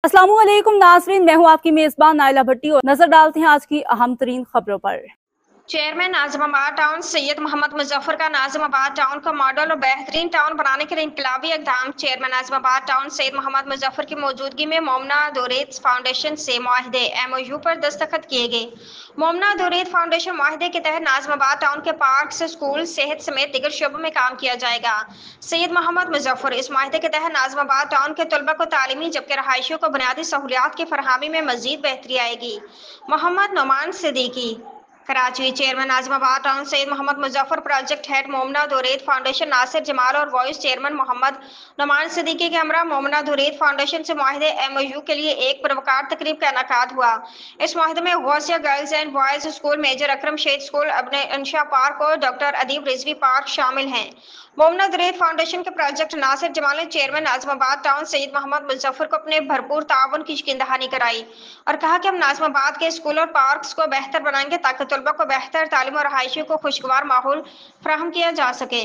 अस्सलामु अलैकुम नाज़रीन, मैं हूँ आपकी मेज़बान नाइला भट्टी और नजर डालते हैं आज की अहम तरीन खबरों पर। चेयरमैन नाज़िमाबाद टाउन सैयद मोहम्मद मुजफ्फर का नाज़िमाबाद टाउन को मॉडल और बेहतरीन टाउन बनाने के लिए इनकलाबी इक़दाम। चेयरमैन नाज़िमाबाद टाउन सैयद मोहम्मद मुजफ्फर की मौजूदगी में मोमना दोरेद फाउंडेशन से मुआहदे MOU पर दस्तखत किए गए। मोमना दोरेद फाउंडेशन मुआहदे के तहत नाज़िमाबाद टाउन के पार्क, स्कूल, सेहत समेत दीगर शोबों में काम किया जाएगा। सैयद मोहम्मद मुजफ्फर इस मुआहदे के तहत नाज़िमाबाद टाउन के तलबा को तालीमी जबकि रहायशियों को बुनियादी सहूलियात की फरहमी में मजीद बेहतरी आएगी। Mohammad Noman Siddiqui, Karachi. Chairman Nazimabad town Syed Mohammad Muzaffar, project head Momna Dored foundation Nasir Jamal और वाइस चेयरमैन मोहम्मद नोमान सिद्दीकी के हमरा मोमना दोरेद फाउंडेशन से मुआहदे MOU के लिए एक पुरवकार तकरीब का इनेकाद हुआ। इस मुआहदे में Ghausia girls and boys school, major Akram Shaikh school, Ibne Insha park और डॉक्टर अदीब रिजवी पार्क शामिल हैं। मोमना दोरेद फाउंडेशन के प्रोजेक्ट नासिर जमाल ने चेयरमैन नाज़िमाबाद टाउन सैयद मोहम्मद मुजफ्फर को अपने भरपूर ताउन की यकीनदहानी कराई और कहा कि हम नाज़िमाबाद के स्कूल और पार्क्स को बेहतर बनाएंगे ताकि तलबा को बेहतर तालीम और रहायशियों को खुशगवार माहौल फराहम किया जा सके।